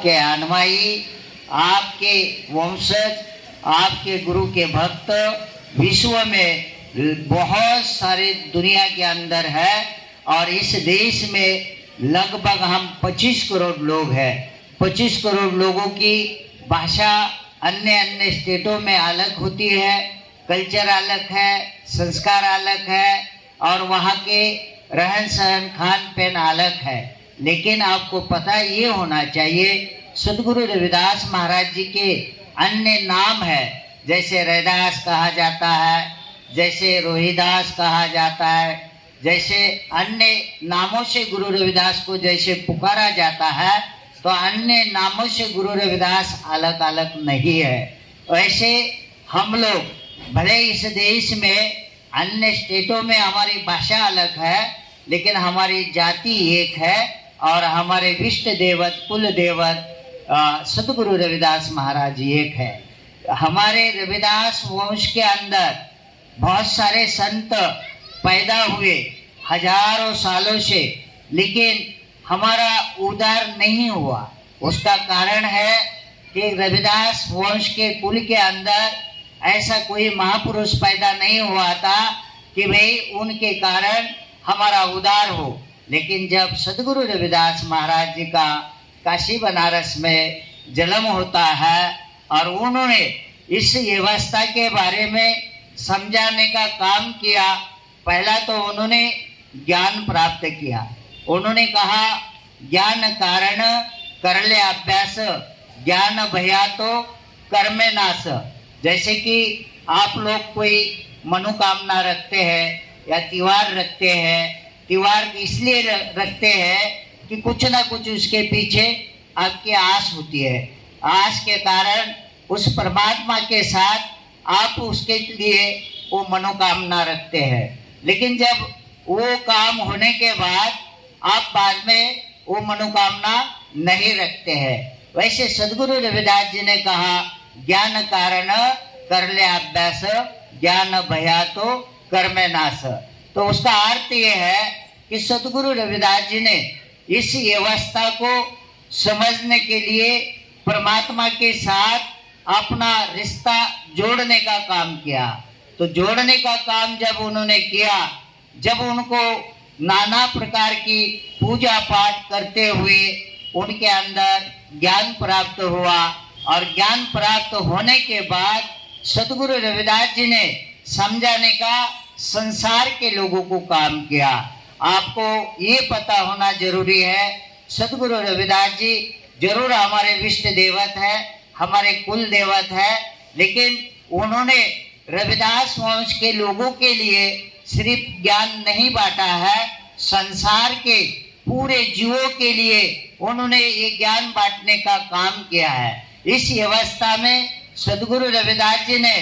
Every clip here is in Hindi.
के अनुयायी, आपके वंशज, आपके गुरु के भक्त विश्व में बहुत सारे दुनिया के अंदर है और इस देश में लगभग हम 25 करोड़ लोग हैं। 25 करोड़ लोगों की भाषा अन्य अन्य स्टेटों में अलग होती है, कल्चर अलग है, संस्कार अलग है और वहाँ के रहन सहन खान पीन अलग है। लेकिन आपको पता ये होना चाहिए, सदगुरु रविदास महाराज जी के अन्य नाम है, जैसे रैदास कहा जाता है, जैसे रोहिदास कहा जाता है, जैसे अन्य नामों से गुरु रविदास को जैसे पुकारा जाता है, तो अन्य नामों से गुरु रविदास अलग अलग नहीं है। वैसे हम लोग भले इस देश में अन्य स्टेटों में हमारी भाषा अलग है, लेकिन हमारी जाति एक है और हमारे विष्ट देवत कुल देवत सदगुरु रविदास महाराज जी एक है। हमारे रविदास वंश के अंदर बहुत सारे संत पैदा हुए हजारों सालों से, लेकिन हमारा उद्धार नहीं हुआ। उसका कारण है कि रविदास वंश के कुल के अंदर ऐसा कोई महापुरुष पैदा नहीं हुआ था कि भाई उनके कारण हमारा उद्धार हो। लेकिन जब सदगुरु रविदास महाराज जी का काशी बनारस में जन्म होता है और उन्होंने इस व्यवस्था के बारे में समझाने का काम किया, पहला तो उन्होंने ज्ञान प्राप्त किया। उन्होंने कहा ज्ञान कारण कर ले अभ्यास, ज्ञान भया तो कर्मे नाश। जैसे कि आप लोग कोई मनोकामना रखते हैं या त्योहार रखते हैं, त्योहार इसलिए रखते हैं कि कुछ ना कुछ उसके पीछे आपकी आस होती है। आस के कारण उस परमात्मा के साथ आप उसके लिए वो मनोकामना रखते हैं, लेकिन जब वो काम होने के बाद आप बाद में वो मनोकामना नहीं रखते हैं। वैसे सदगुरु रविदास जी ने कहा ज्ञान कारण कर ले अभ्यास, ज्ञान भया तो कर्मे नाश। तो उसका अर्थ ये है कि सदगुरु रविदास जी ने इस व्यवस्था को समझने के लिए परमात्मा के साथ अपना रिश्ता जोड़ने का काम किया। तो जोड़ने का काम जब उन्होंने किया, जब उनको नाना प्रकार की पूजा पाठ करते हुए उनके अंदर ज्ञान प्राप्त हुआ और ज्ञान प्राप्त होने के बाद सदगुरु रविदास जी ने समझाने का संसार के लोगों को काम किया। आपको ये पता होना जरूरी है, सदगुरु रविदास जी जरूर हमारे विष्ट देवत है, हमारे कुल देवत है, लेकिन उन्होंने रविदास वंश के लोगों के लिए सिर्फ ज्ञान नहीं बांटा है, संसार के पूरे जीवों के लिए उन्होंने ये ज्ञान बांटने का काम किया है। इस व्यवस्था में सदगुरु रविदास जी ने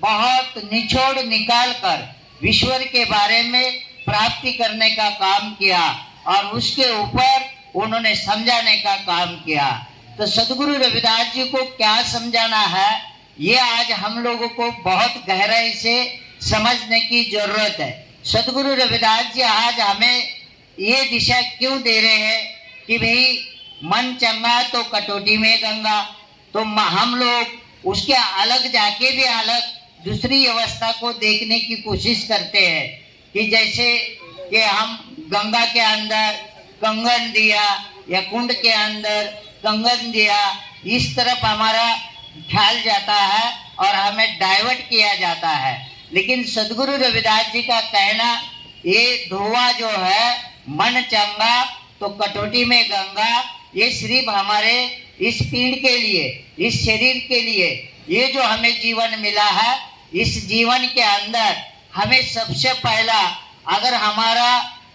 बहुत निचोड़ निकाल कर ईश्वर के बारे में प्राप्ति करने का काम किया और उसके ऊपर उन्होंने समझाने का काम किया। तो सदगुरु रविदास जी को क्या समझाना है, ये आज हम लोगों को बहुत गहराई से समझने की जरूरत है। सदगुरु रविदास जी आज हमें ये दिशा क्यों दे रहे हैं कि भाई मन चंगा तो कटोटी में गंगा। तो हम लोग उसके अलग जाके भी अलग दूसरी व्यवस्था को देखने की कोशिश करते हैं कि जैसे कि हम गंगा के अंदर कंगन दिया या कुंड के अंदर कंगन दिया, इस तरफ हमारा ख्याल जाता है और हमें डाइवर्ट किया जाता है। लेकिन सदगुरु रविदास जी का कहना ये धोवा जो है मन चंगा तो कटोटी में गंगा, ये सिर्फ हमारे इस पीढ़ के लिए, इस शरीर के लिए, ये जो हमें जीवन मिला है, इस जीवन के अंदर हमें सबसे पहला अगर हमारा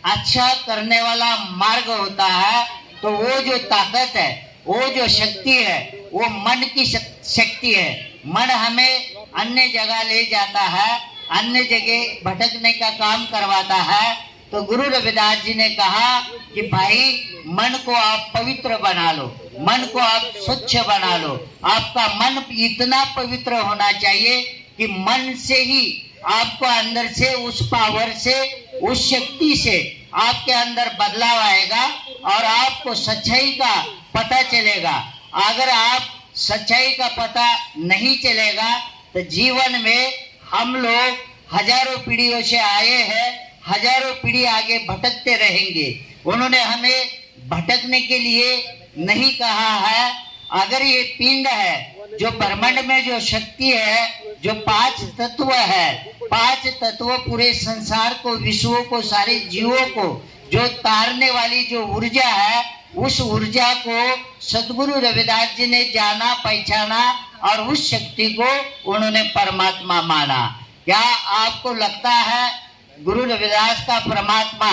अच्छा करने वाला मार्ग होता है तो वो जो ताकत है, वो जो शक्ति है, वो मन की शक्ति है। मन हमें अन्य जगह ले जाता है, अन्य जगह भटकने का काम करवाता है। तो गुरु रविदास जी ने कहा कि भाई मन को आप पवित्र बना लो, मन को आप स्वच्छ बना लो। आपका मन इतना पवित्र होना चाहिए कि मन से ही आपको अंदर से उस पावर से, उस शक्ति से आपके अंदर बदलाव आएगा और आपको सच्चाई का पता चलेगा। अगर आप सच्चाई का पता नहीं चलेगा तो जीवन में हम लोग हजारों पीढ़ियों से आए हैं, हजारों पीढ़ी आगे भटकते रहेंगे। उन्होंने हमें भटकने के लिए नहीं कहा है। अगर ये पिंड है, जो ब्रह्मांड में जो शक्ति है, जो 5 तत्व है, 5 तत्व पूरे संसार को, विश्व को, सारे जीवों को जो तारने वाली जो ऊर्जा है, उस ऊर्जा को सदगुरु रविदास जी ने जाना, पहचाना और उस शक्ति को उन्होंने परमात्मा माना। क्या आपको लगता है गुरु रविदास का परमात्मा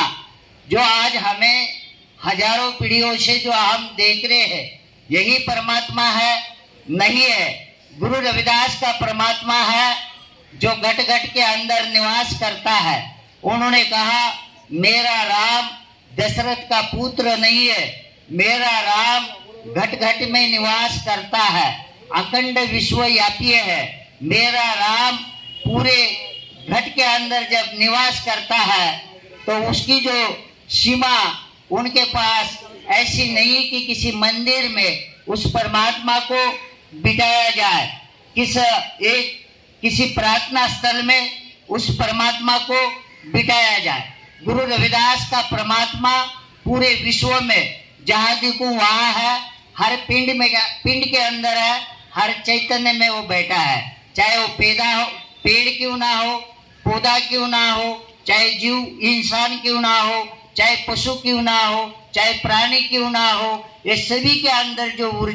जो आज हमें हजारों पीढ़ियों से जो हम देख रहे हैं, यही परमात्मा है? नहीं है। गुरु रविदास का परमात्मा है जो घट घट के अंदर निवास करता है। उन्होंने कहा, मेरा राम दशरथ का पुत्र नहीं है, मेरा राम घट घट में निवास करता है, अखंड विश्वव्यापी है। मेरा राम पूरे घट के अंदर जब निवास करता है तो उसकी जो सीमा उनके पास ऐसी नहीं कि किसी मंदिर में उस परमात्मा को बिठाया जाए, किसी प्रार्थना स्थल में उस परमात्मा को बिठाया जाए। गुरु रविदास का परमात्मा पूरे विश्व में जहाँ देखूं वहाँ है, हर पिंड के अंदर है, हर चैतन्य में वो बैठा है। चाहे वो पेड़ क्यों ना हो, पौधा क्यों ना हो, चाहे जीव इंसान क्यों ना हो, चाहे पशु क्यों ना हो, चाहे प्राणी क्यों ना हो, ये सभी के अंदर जो